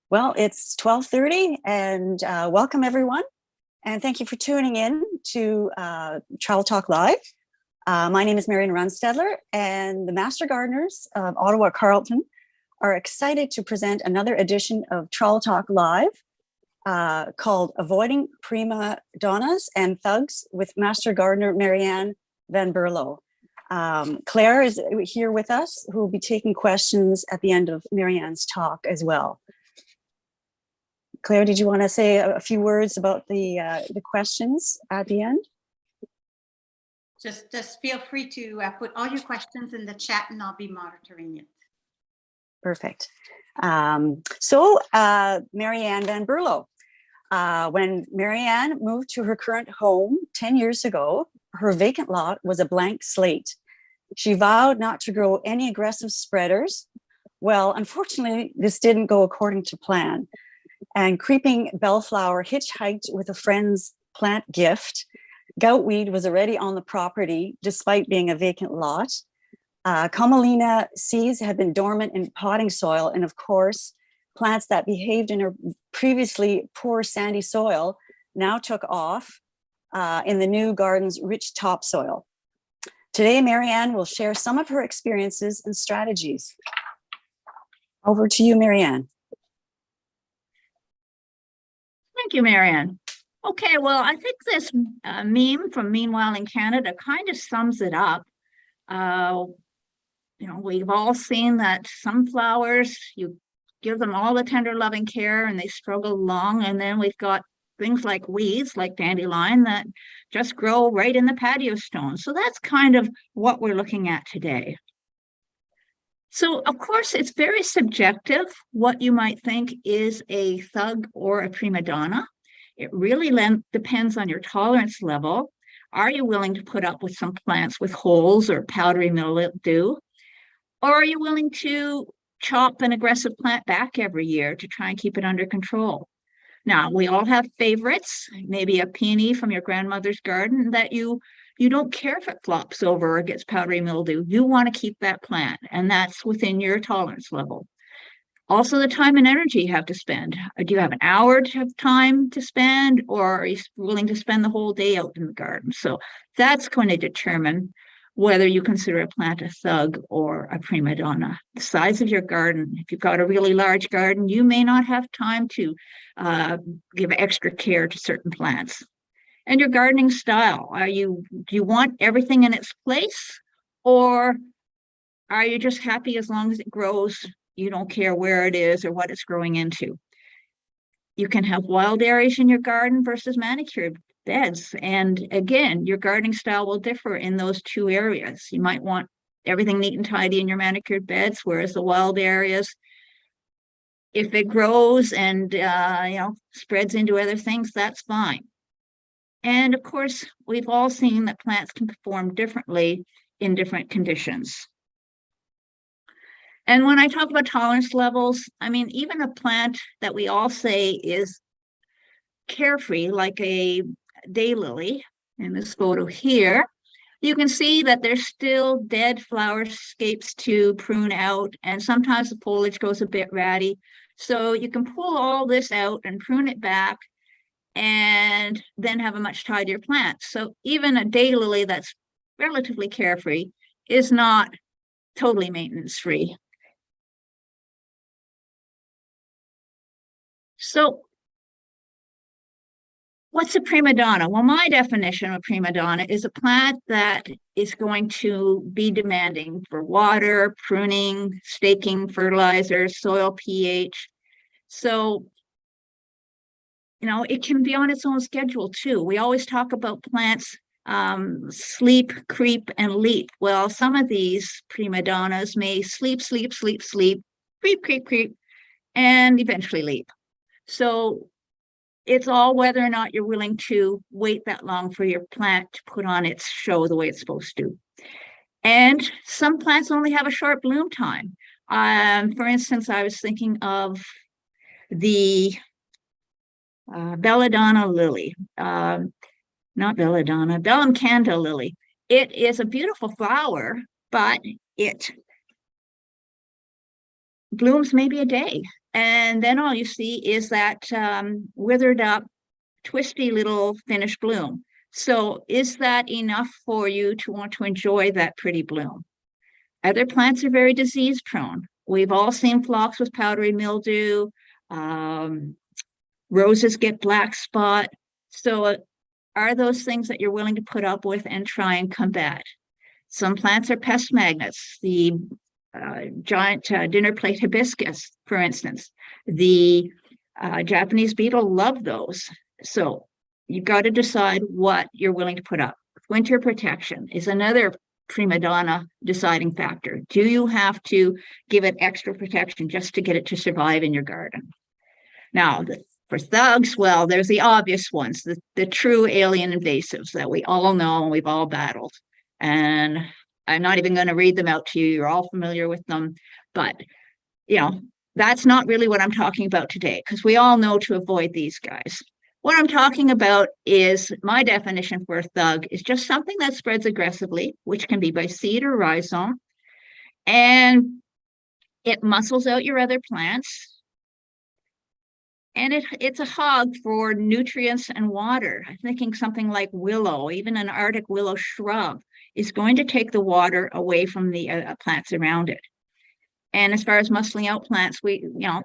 Well, it's 12:30 and welcome everyone. And thank you for tuning in to Travel Talk Live. My name is Marian Runstedler, and the Master Gardeners of Ottawa-Carleton are excited to present another edition of Travel Talk Live called Avoiding Prima Donnas and Thugs with Master Gardener Marianne Van Berlo. Claire is here with us, who will be taking questions at the end of Marianne's talk as well. Claire, did you want to say a few words about the questions at the end? Just feel free to put all your questions in the chat and I'll be monitoring it. Perfect. Marianne Van Berlo. When Marianne moved to her current home 10 years ago, her vacant lot was a blank slate. She vowed not to grow any aggressive spreaders. Well, unfortunately, this didn't go according to plan. And creeping bellflower hitchhiked with a friend's plant gift. Goutweed was already on the property despite being a vacant lot. Camelina seeds had been dormant in potting soil, and of course, plants that behaved in a previously poor sandy soil now took off in the new garden's rich topsoil. Today, Marianne will share some of her experiences and strategies. Over to you, Marianne. Thank you, Marianne. Okay, well, I think this meme from Meanwhile in Canada kind of sums it up. We've all seen that some flowers, you give them all the tender loving care and they struggle along, and then we've got things like weeds, like dandelion, that just grow right in the patio stone. So that's kind of what we're looking at today. So, of course, it's very subjective what you might think is a thug or a prima donna. It really depends on your tolerance level. Are you willing to put up with some plants with holes or powdery mildew? Or are you willing to chop an aggressive plant back every year to try and keep it under control? Now, we all have favorites, maybe a peony from your grandmother's garden that you don't care if it flops over or gets powdery mildew. You want to keep that plant, and that's within your tolerance level. Also, the time and energy you have to spend. Do you have an hour of time to spend, or are you willing to spend the whole day out in the garden? So that's going to determine whether you consider a plant a thug or a prima donna. The size of your garden. If you've got a really large garden, you may not have time to give extra care to certain plants. And your gardening style. Do you want everything in its place, or are you just happy as long as it grows? You don't care where it is or what it's growing into. You can have wild areas in your garden versus manicured beds. And again, your gardening style will differ in those two areas. You might want everything neat and tidy in your manicured beds, whereas the wild areas, if it grows and spreads into other things, that's fine. And of course, we've all seen that plants can perform differently in different conditions. And when I talk about tolerance levels, I mean, even a plant that we all say is carefree, like a daylily in this photo here, you can see that there's still dead flower scapes to prune out, and sometimes the foliage goes a bit ratty. So you can pull all this out and prune it back, and then have a much tidier plant. So even a daylily that's relatively carefree is not totally maintenance-free. So what's a prima donna? Well, my definition of a prima donna is a plant that is going to be demanding for water, pruning, staking, fertilizer, soil pH. So it can be on its own schedule too. We always talk about plants sleep, creep, and leap. Well, some of these prima donnas may sleep, sleep, sleep, sleep, creep, creep, creep, and eventually leap. So it's all whether or not you're willing to wait that long for your plant to put on its show the way it's supposed to. And some plants only have a short bloom time. For instance, I was thinking of the belladonna lily, not belladonna, bellum candle lily. It is a beautiful flower, but it blooms maybe a day And then all you see is that withered up, twisty little finished bloom. So is that enough for you to want to enjoy that pretty bloom? Other plants are very disease prone. We've all seen phlox with powdery mildew. Roses get black spot. So are those things that you're willing to put up with and try and combat? Some plants are pest magnets. The giant dinner plate hibiscus, for instance. The Japanese beetle love those. So you've got to decide what you're willing to put up. Winter protection is another prima donna deciding factor. Do you have to give it extra protection just to get it to survive in your garden? Now, for thugs, well, there's the obvious ones, the true alien invasives that we all know and we've all battled. And I'm not even going to read them out to you. You're all familiar with them. But, you know, that's not really what I'm talking about today, because we all know to avoid these guys. What I'm talking about is my definition for a thug is just something that spreads aggressively, which can be by seed or rhizome, and it muscles out your other plants. And it's a hog for nutrients and water. I'm thinking something like willow, even an Arctic willow shrub, is going to take the water away from the plants around it. And as far as muscling out plants,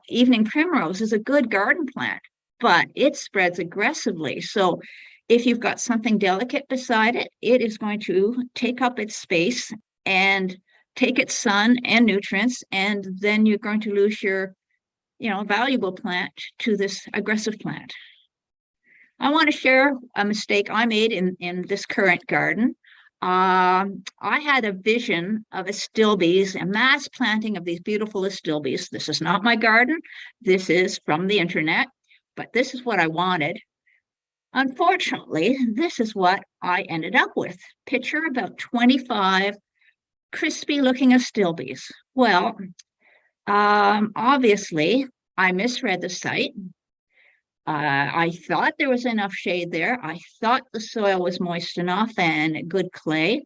evening primrose is a good garden plant, but it spreads aggressively. So if you've got something delicate beside it, it is going to take up its space and take its sun and nutrients, and then you're going to lose your valuable plant to this aggressive plant. I want to share a mistake I made in this current garden. I had a vision of astilbes, a mass planting of these beautiful astilbes. This is not my garden. This is from the internet, but this is what I wanted. Unfortunately, this is what I ended up with. Picture about 25 crispy looking astilbes. Well, obviously, I misread the site. I thought there was enough shade there. I thought the soil was moist enough and good clay.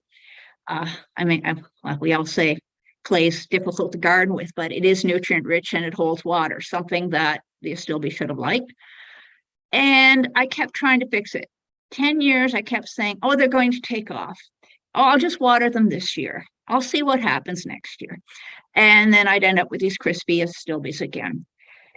We all say clay is difficult to garden with, but it is nutrient rich and it holds water, something that the astilbe should have liked. And I kept trying to fix it. 10 years, I kept saying, oh, they're going to take off. Oh, I'll just water them this year. I'll see what happens next year. And then I'd end up with these crispy astilbes again.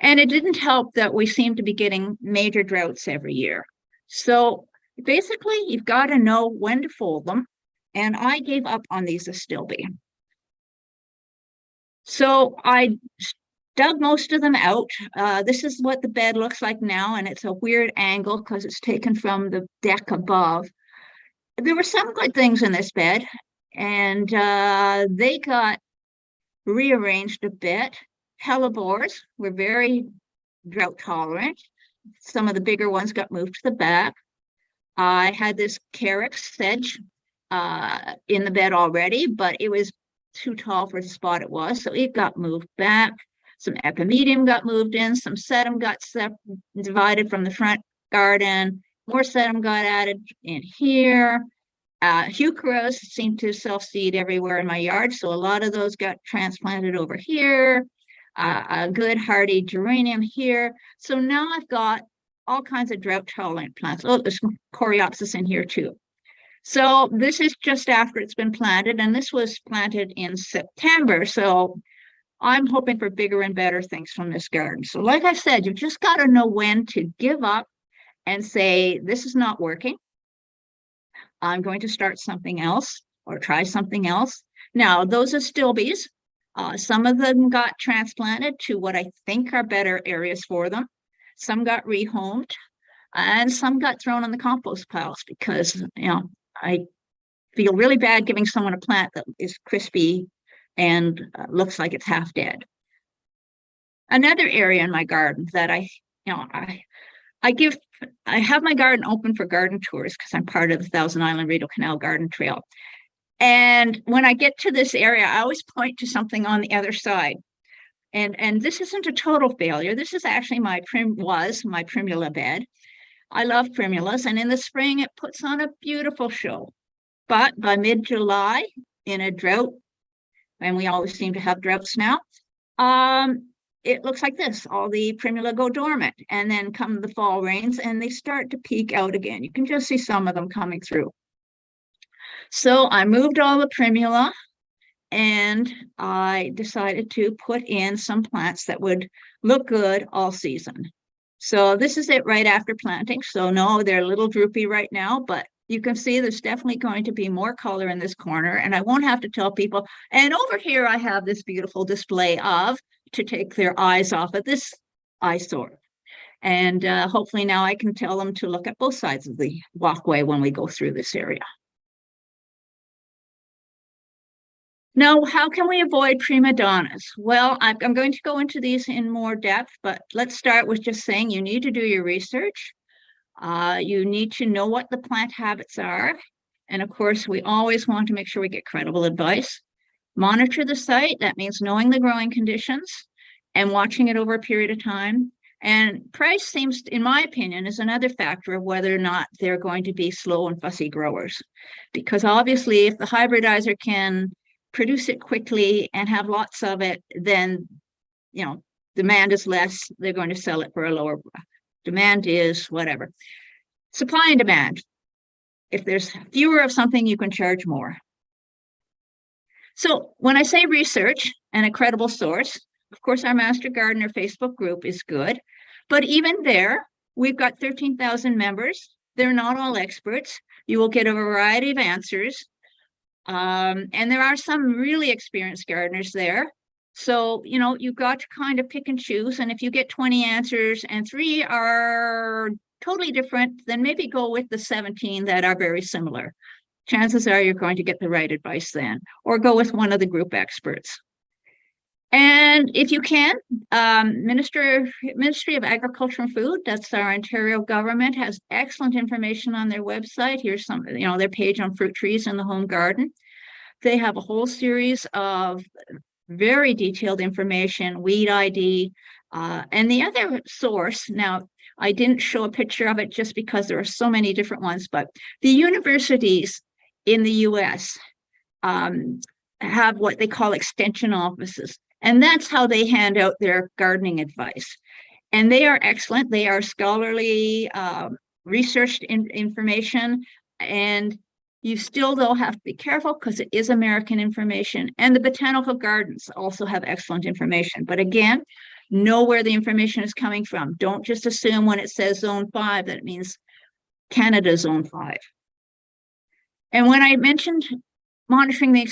And it didn't help that we seem to be getting major droughts every year. So basically, you've got to know when to fold them. And I gave up on these astilbe. So I dug most of them out. This is what the bed looks like now, and it's a weird angle because it's taken from the deck above. There were some good things in this bed, and they got rearranged a bit. Hellebores were very drought tolerant. Some of the bigger ones got moved to the back. I had this carex sedge in the bed already, but it was too tall for the spot it was, so it got moved back. Some epimedium got moved in, some sedum got divided from the front garden, more sedum got added in here. Heucheras seemed to self-seed everywhere in my yard, so a lot of those got transplanted over here. A good hardy geranium here. So now I've got all kinds of drought-tolerant plants. Oh, there's some coreopsis in here too. So this is just after it's been planted, and this was planted in September. So I'm hoping for bigger and better things from this garden. So like I said, you've just got to know when to give up and say, this is not working. I'm going to start something else or try something else. Now, those astilbes, some of them got transplanted to what I think are better areas for them. Some got rehomed, and some got thrown on the compost piles because, I feel really bad giving someone a plant that is crispy and looks like it's half dead. Another area in my garden that I have my garden open for garden tours because I'm part of the Thousand Island Rideau Canal Garden Trail. And when I get to this area, I always point to something on the other side. And this isn't a total failure. This is actually my primula bed. I love primulas, and in the spring it puts on a beautiful show. But by mid-July, in a drought, and we always seem to have droughts now, it looks like this. All the primula go dormant, and then come the fall rains and they start to peak out again. You can just see some of them coming through. So I moved all the primula, and I decided to put in some plants that would look good all season. So this is it right after planting. So no, they're a little droopy right now, but you can see there's definitely going to be more color in this corner, and I won't have to tell people. And over here, I have this beautiful display of to take their eyes off of this eyesore. And hopefully now I can tell them to look at both sides of the walkway when we go through this area. Now, how can we avoid prima donnas? Well, I'm going to go into these in more depth, but let's start with just saying you need to do your research. You need to know what the plant habits are. And of course, we always want to make sure we get credible advice. Monitor the site. That means knowing the growing conditions and watching it over a period of time. And price seems, in my opinion, is another factor of whether or not they're going to be slow and fussy growers. Because obviously, if the hybridizer can produce it quickly and have lots of it, then, you know, demand is less. They're going to sell it for a lower. Demand is whatever. Supply and demand. If there's fewer of something, you can charge more. So when I say research and a credible source, of course, our Master Gardener Facebook group is good. But even there, we've got 13,000 members. They're not all experts. You will get a variety of answers. And there are some really experienced gardeners there. So, you know, you've got to kind of pick and choose. And if you get 20 answers and 3 are totally different, then maybe go with the 17 that are very similar. Chances are you're going to get the right advice then, or go with one of the group experts. And if you can, Ministry of Agriculture and Food, that's our Ontario government, has excellent information on their website. Here's some, you know, their page on fruit trees in the home garden. They have a whole series of very detailed information, weed ID, and the other source. Now, I didn't show a picture of it just because there are so many different ones, but the universities in the US have what they call extension offices. And that's how they hand out their gardening advice. And they are excellent. They are scholarly, researched information. And you still, though, have to be careful because it is American information. And the botanical gardens also have excellent information. But again, know where the information is coming from. Don't just assume when it says Zone 5 that it means Canada Zone 5. And when I mentioned monitoring the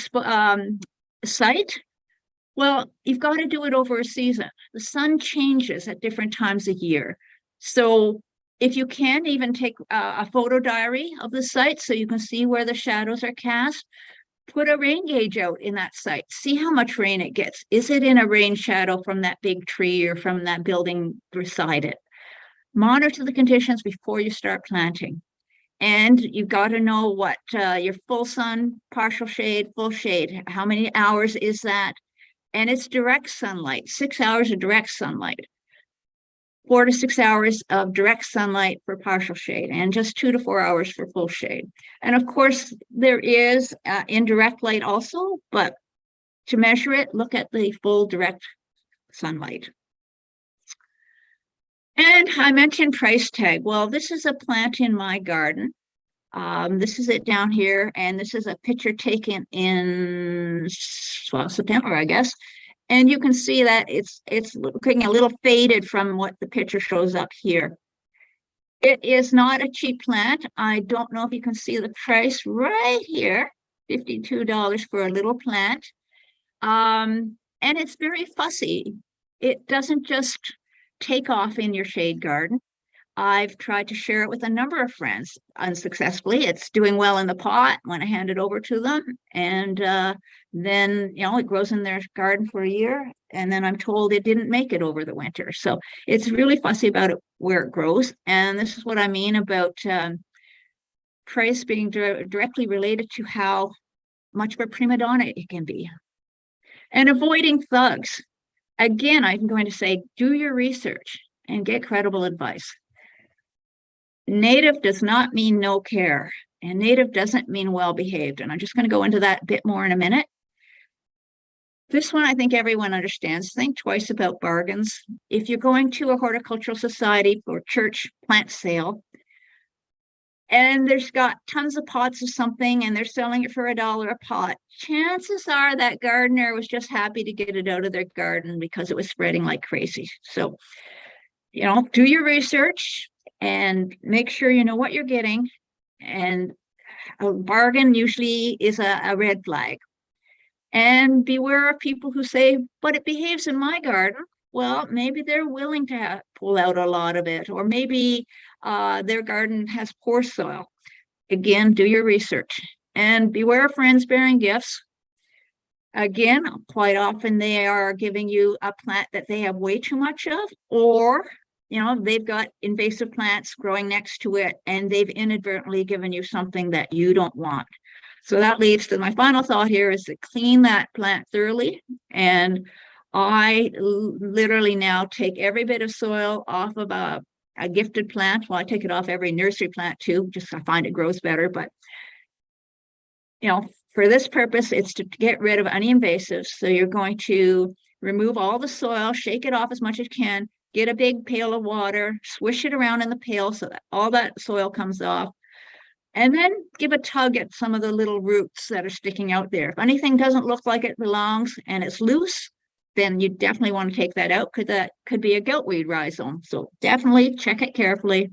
site, well, you've got to do it over a season. The sun changes at different times of year. So if you can, even take a photo diary of the site so you can see where the shadows are cast. Put a rain gauge out in that site. See how much rain it gets. Is it in a rain shadow from that big tree or from that building beside it? Monitor the conditions before you start planting. And you've got to know what your full sun, partial shade, full shade, how many hours is that? And it's direct sunlight, 6 hours of direct sunlight, 4 to 6 hours of direct sunlight for partial shade, and just 2 to 4 hours for full shade. And of course, there is indirect light also, but to measure it, look at the full direct sunlight. And I mentioned price tag. Well, this is a plant in my garden. This is it down here, and this is a picture taken in September, I guess. And you can see that it's looking a little faded from what the picture shows up here. It is not a cheap plant. I don't know if you can see the price right here, $52 for a little plant. And it's very fussy. It doesn't just take off in your shade garden. I've tried to share it with a number of friends unsuccessfully. It's doing well in the pot when I hand it over to them. And then, you know, it grows in their garden for a year. And then I'm told it didn't make it over the winter. So it's really fussy about it where it grows. And this is what I mean about price being directly related to how much of a prima donna it can be. And avoiding thugs. Again, I'm going to say, do your research and get credible advice. Native does not mean no care, and native doesn't mean well behaved. And I'm just going to go into that a bit more in a minute. This one, I think everyone understands. Think twice about bargains. If you're going to a horticultural society or church plant sale, and there's got tons of pots of something and they're selling it for $1 a pot, chances are that gardener was just happy to get it out of their garden because it was spreading like crazy. So, do your research and make sure you know what you're getting. And a bargain usually is a red flag. And beware of people who say, but it behaves in my garden. Well, maybe they're willing to pull out a lot of it, or maybe their garden has poor soil. Again, do your research. And beware of friends bearing gifts. Again, quite often they are giving you a plant that they have way too much of, or they've got invasive plants growing next to it and they've inadvertently given you something that you don't want. So that leads to my final thought here is to clean that plant thoroughly. And I literally now take every bit of soil off of a gifted plant. Well, I take it off every nursery plant too, just I find it grows better. But, for this purpose, it's to get rid of any invasives. So you're going to remove all the soil, shake it off as much as you can, get a big pail of water, swish it around in the pail so that all that soil comes off. And then give a tug at some of the little roots that are sticking out there. If anything doesn't look like it belongs and it's loose, then you definitely want to take that out because that could be a goutweed rhizome. So definitely check it carefully.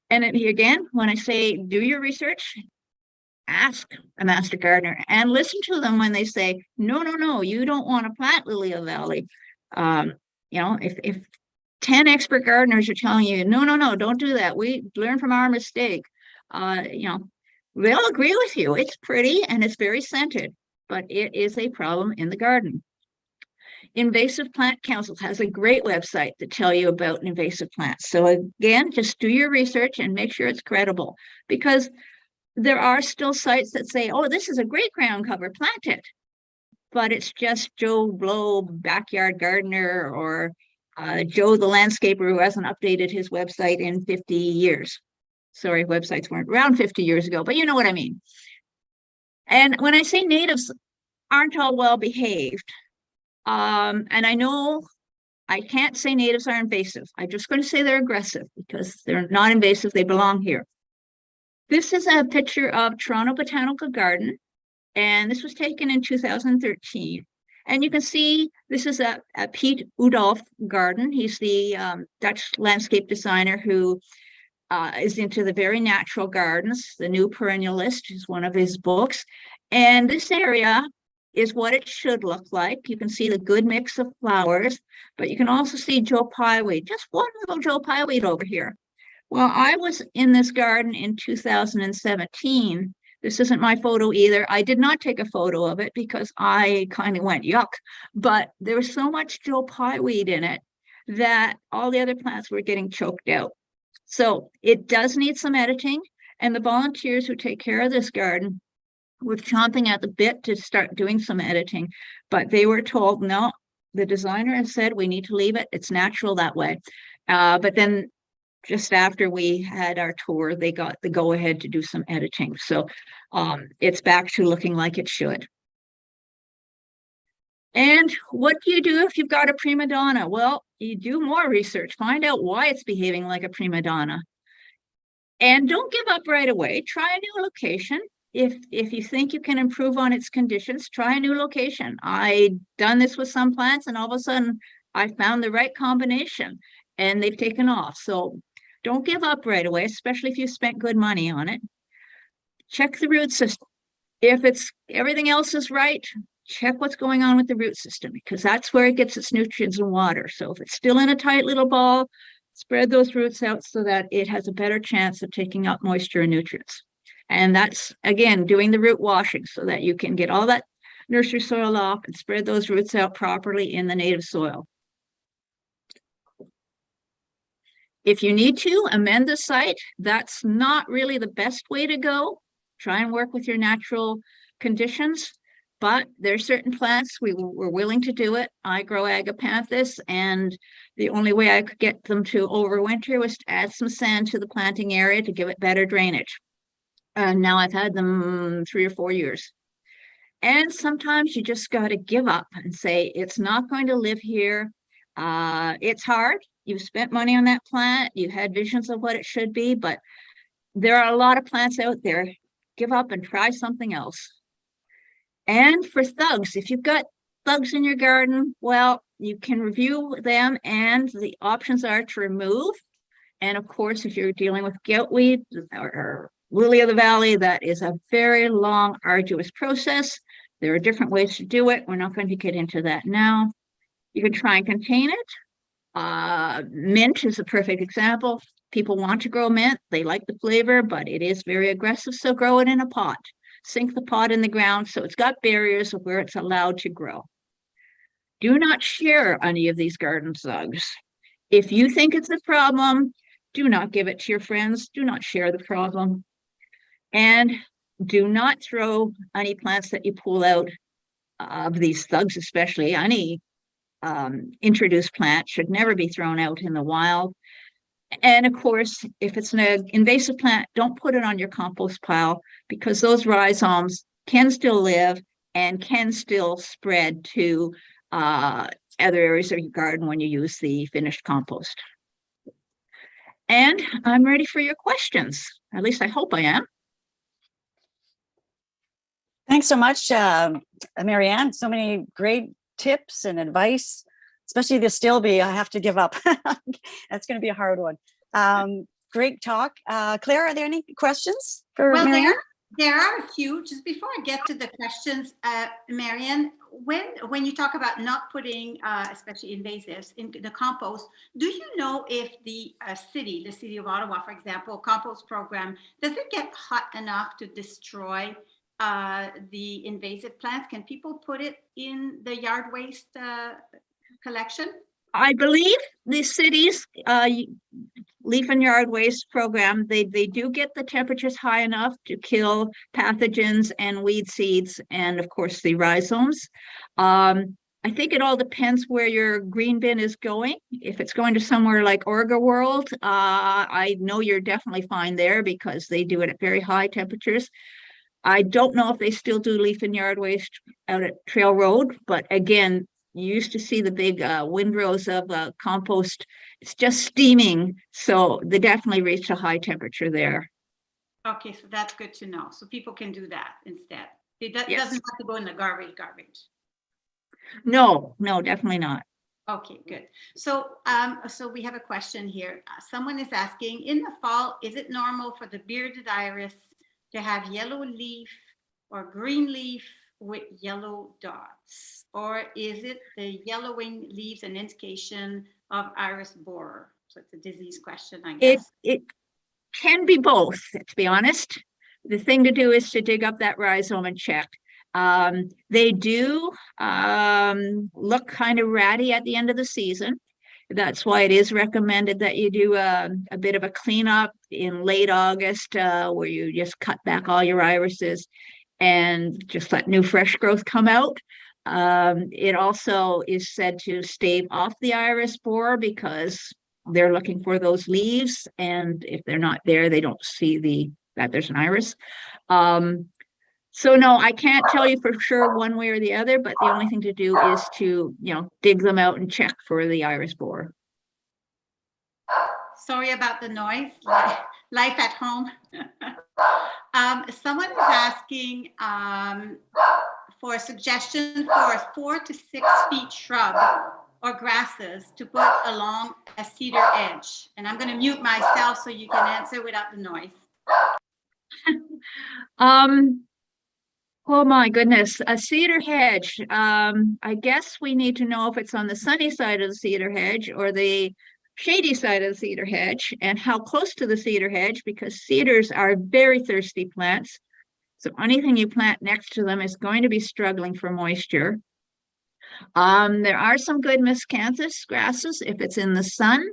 And again, when I say do your research, ask a master gardener and listen to them when they say, no, you don't want to plant lily of the valley. If 10 expert gardeners are telling you, no, don't do that. We learn from our mistake. They'll agree with you. It's pretty and it's very scented, but it is a problem in the garden. Invasive Plant Council has a great website to tell you about invasive plants. So again, just do your research and make sure it's credible, because there are still sites that say, oh, this is a great ground cover, plant it. But it's just Joe Blow, backyard gardener, or Joe the landscaper who hasn't updated his website in 50 years. Sorry, websites weren't around 50 years ago, but you know what I mean. And when I say natives aren't all well behaved, and I know I can't say natives are invasive. I'm just going to say they're aggressive because they're not invasive. They belong here. This is a picture of Toronto Botanical Garden, and this was taken in 2013. And you can see this is a Piet Oudolf garden. He's the Dutch landscape designer who is into the very natural gardens. The New Perennialist is one of his books. And this area is what it should look like. You can see the good mix of flowers, but you can also see Joe Pyeweed, just one little Joe Pyeweed over here. Well, I was in this garden in 2017. This isn't my photo either. I did not take a photo of it because I kind of went yuck, but there was so much Joe Pyeweed in it that all the other plants were getting choked out. So it does need some editing, and the volunteers who take care of this garden were chomping at the bit to start doing some editing, but they were told, no, the designer has said we need to leave it. It's natural that way. But then just after we had our tour, they got the go ahead to do some editing. So it's back to looking like it should. And what do you do if you've got a prima donna? Well, you do more research, find out why it's behaving like a prima donna. And don't give up right away. Try a new location. If you think you can improve on its conditions, try a new location. I done this with some plants, and all of a sudden I found the right combination and they've taken off. So don't give up right away, especially if you spent good money on it. Check the root system. If everything else is right, check what's going on with the root system, because that's where it gets its nutrients and water. So if it's still in a tight little ball, spread those roots out so that it has a better chance of taking up moisture and nutrients. And that's, again, doing the root washing so that you can get all that nursery soil off and spread those roots out properly in the native soil. If you need to amend the site, that's not really the best way to go. Try and work with your natural conditions, but there's certain plants we're willing to do it. I grow agapanthus, and the only way I could get them to overwinter was to add some sand to the planting area to give it better drainage. Now I've had them 3 or 4 years. And sometimes you just got to give up and say, it's not going to live here. It's hard. You've spent money on that plant. You had visions of what it should be, but there are a lot of plants out there. Give up and try something else. And for thugs, if you've got thugs in your garden, well, you can review them, and the options are to remove. And of course, if you're dealing with goutweed or lily of the valley, that is a very long, arduous process. There are different ways to do it. We're not going to get into that now. You can try and contain it. Mint is a perfect example. People want to grow mint. They like the flavor, but it is very aggressive. So grow it in a pot. Sink the pot in the ground so it's got barriers of where it's allowed to grow. Do not share any of these garden slugs. If you think it's a problem, do not give it to your friends. Do not share the problem. And do not throw any plants that you pull out of these thugs, especially any introduced plant should never be thrown out in the wild. And of course, if it's an invasive plant, don't put it on your compost pile, because those rhizomes can still live and can still spread to other areas of your garden when you use the finished compost. And I'm ready for your questions. At least I hope I am. Thanks so much, Marianne. So many great tips and advice, especially the still bee. I have to give up. That's going to be a hard one. Great talk. Claire, are there any questions for Marianne? There are a few. Just before I get to the questions, Marianne, when you talk about not putting, especially invasives, in the compost, do you know if the city of Ottawa, for example, compost program, does it get hot enough to destroy the invasive plants? Can people put it in the yard waste collection? I believe the city's leaf and yard waste program, they do get the temperatures high enough to kill pathogens and weed seeds, and of course the rhizomes. I think it all depends where your green bin is going. If it's going to somewhere like Orga World, I know you're definitely fine there because they do it at very high temperatures. I don't know if they still do leaf and yard waste out at Trail Road, but again, you used to see the big windrows of compost. It's just steaming. So they definitely reach a high temperature there. Okay, so that's good to know. So people can do that instead. It doesn't Yes. have to go in the garbage. No, definitely not. Okay, good. So, so we have a question here. Someone is asking, in the fall, is it normal for the bearded iris to have yellow leaf or green leaf with yellow dots? Or is it the yellowing leaves an indication of iris borer? So it's a disease question, I guess. It can be both, to be honest. The thing to do is to dig up that rhizome and check. They do look kind of ratty at the end of the season. That's why it is recommended that you do a bit of a cleanup in late August, where you just cut back all your irises and just let new fresh growth come out. It also is said to stave off the iris borer because they're looking for those leaves, and if they're not there, they don't see that there's an iris. So no, I can't tell you for sure one way or the other, but the only thing to do is to, dig them out and check for the iris borer. Sorry about the noise. Life at home. Someone is asking for a suggestion for a 4 to 6 feet shrub or grasses to put along a cedar edge. And I'm going to mute myself so you can answer without the noise. Oh my goodness, a cedar hedge. I guess we need to know if it's on the sunny side of the cedar hedge or the shady side of the cedar hedge, and how close to the cedar hedge, because cedars are very thirsty plants. So anything you plant next to them is going to be struggling for moisture. There are some good miscanthus grasses if it's in the sun,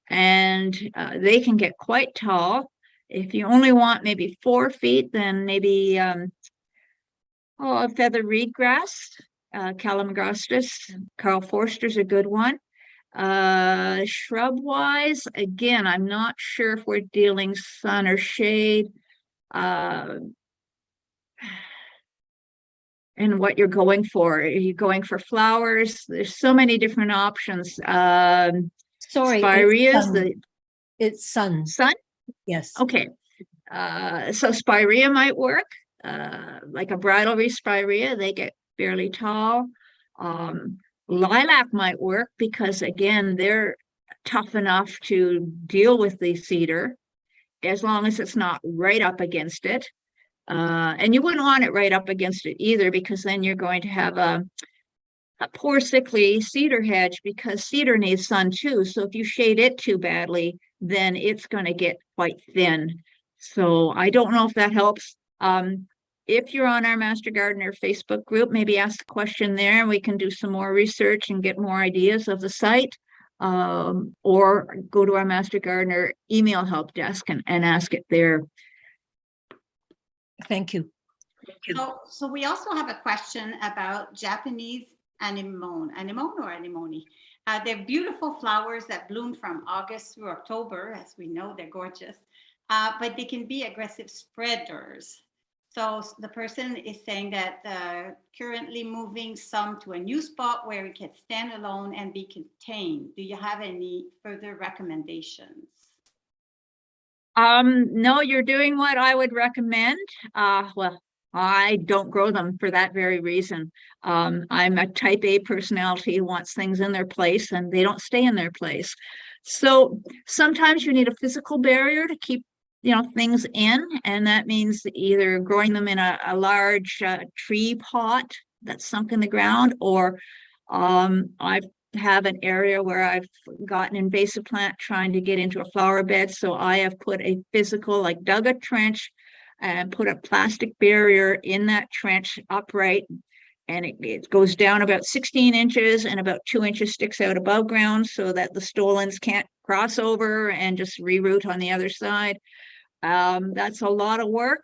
and they can get quite tall. If you only want maybe 4 feet, then maybe a feather reed grass, Calamagrostis, Carl Forster's a good one. Shrub wise, again, I'm not sure if we're dealing sun or shade. and what you're going for. Are you going for flowers? There's so many different options. Sorry, Spireas, it's sun. sun. Yes. Okay. So spirea might work, like a bridal spirea. They get fairly tall. Lilac might work because, again, they're tough enough to deal with the cedar as long as it's not right up against it. And you wouldn't want it right up against it either, because then you're going to have a poor sickly cedar hedge, because cedar needs sun too. So if you shade it too badly, then it's going to get quite thin. So I don't know if that helps. If you're on our Master Gardener Facebook group, maybe ask a question there and we can do some more research and get more ideas of the site. Or go to our Master Gardener email help desk and ask it there. Thank you. So we also have a question about Japanese anemone or anemone. They're beautiful flowers that bloom from August through October. As we know, they're gorgeous, but they can be aggressive spreaders. So the person is saying that currently moving some to a new spot where it can stand alone and be contained. Do you have any further recommendations? No, you're doing what I would recommend. Well, I don't grow them for that very reason. I'm a type A personality who wants things in their place, and they don't stay in their place. So sometimes you need a physical barrier to keep, things in, and that means either growing them in a large tree pot that's sunk in the ground, or I have an area where I've got an invasive plant trying to get into a flower bed. So I have put a physical, like dug a trench and put a plastic barrier in that trench upright, and it goes down about 16 inches and about 2 inches sticks out above ground so that the stolons can't cross over and just reroot on the other side. That's a lot of work,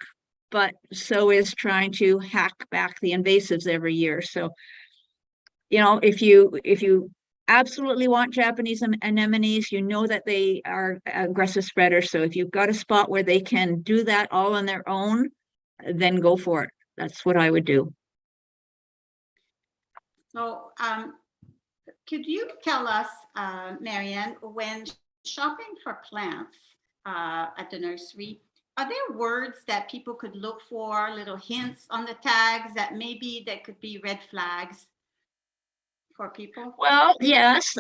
but so is trying to hack back the invasives every year. So, if you absolutely want Japanese anemones, that they are aggressive spreaders. So if you've got a spot where they can do that all on their own, then go for it. That's what I would do. So could you tell us, Marianne, when shopping for plants at the nursery, are there words that people could look for, little hints on the tags that could be red flags for people? Well, yes,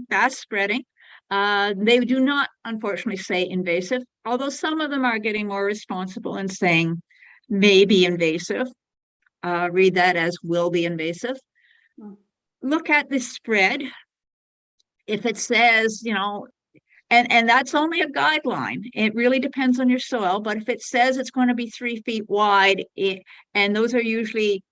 that's spreading. They do not, unfortunately, say invasive, although some of them are getting more responsible and saying may be invasive. Read that as will be invasive. Look at the spread. If it says, and that's only a guideline. It really depends on your soil. But if it says it's going to be 3 feet wide, and those are usually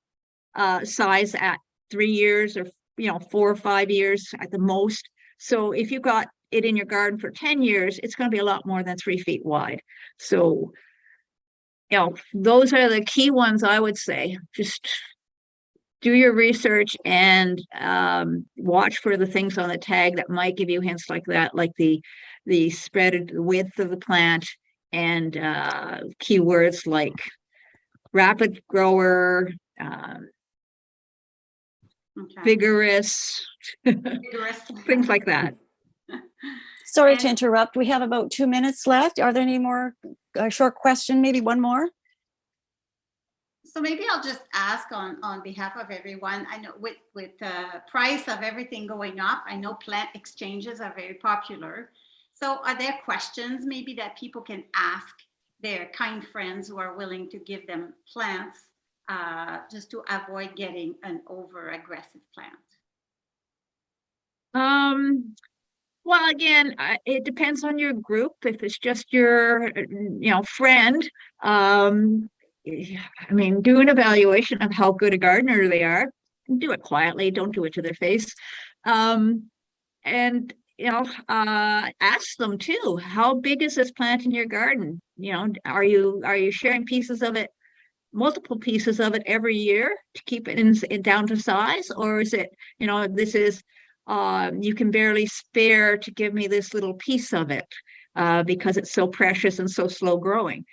size at 3 years or 4 or 5 years at the most. So if you've got it in your garden for 10 years, it's going to be a lot more than 3 feet wide. So, those are the key ones I would say. Just do your research and watch for the things on the tag that might give you hints like that, like the spread width of the plant, and keywords like rapid grower, vigorous, things like that. Sorry to interrupt. We have about 2 minutes left. Are there any more short question? Maybe one more? So maybe I'll just ask on behalf of everyone. I know with the price of everything going up, I know plant exchanges are very popular. So are there questions maybe that people can ask their kind friends who are willing to give them plants, just to avoid getting an over-aggressive plant? Well, again, it depends on your group. If it's just your, friend, do an evaluation of how good a gardener they are. Do it quietly. Don't do it to their face. And ask them too. How big is this plant in your garden? Are you sharing pieces of it, multiple pieces of it every year to keep it in down to size, or is it, this is you can barely spare to give me this little piece of it because it's so precious and so slow growing?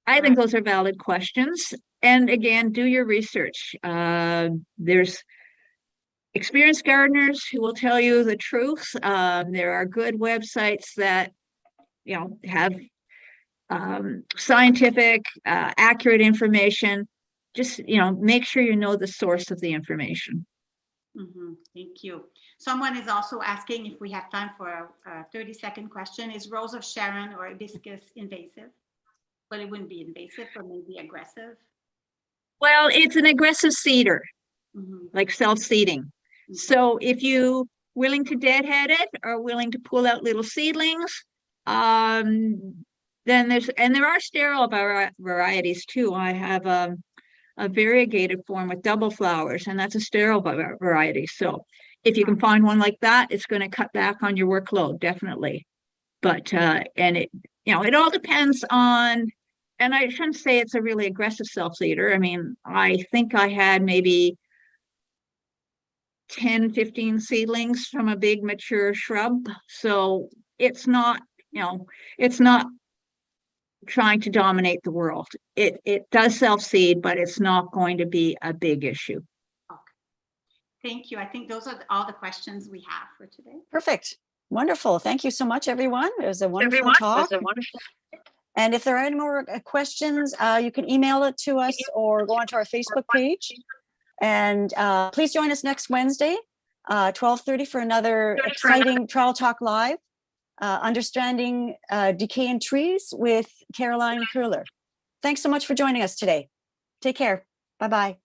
I think those are valid questions. And again, do your research. There's experienced gardeners who will tell you the truth. There are good websites that, have scientific, accurate information. Just, make sure you know the source of the information. Thank you. Someone is also asking if we have time for a 30-second question. Is Rose of Sharon or hibiscus invasive? Well, it wouldn't be invasive, but maybe aggressive. Well, it's an aggressive seeder, like self-seeding. So if you willing to deadhead it or willing to pull out little seedlings, then there are sterile varieties too. I have a variegated form with double flowers, and that's a sterile variety. So if you can find one like that, it's going to cut back on your workload, definitely. But and it all depends on. And I shouldn't say it's a really aggressive self-seeder. I mean, I think I had maybe 10, 15 seedlings from a big mature shrub. So it's not, it's not trying to dominate the world. It does self-seed, but it's not going to be a big issue. Okay. Thank you. I think those are all the questions we have for today. Perfect. Wonderful. Thank you so much, everyone. It was a wonderful talk. And if there are any more questions, you can email it to us or go onto our Facebook page. And please join us next Wednesday, 12:30 for another exciting Trial Talk Live, Understanding Decay in Trees with Caroline Curler. Thanks so much for joining us today. Take care. Bye-bye.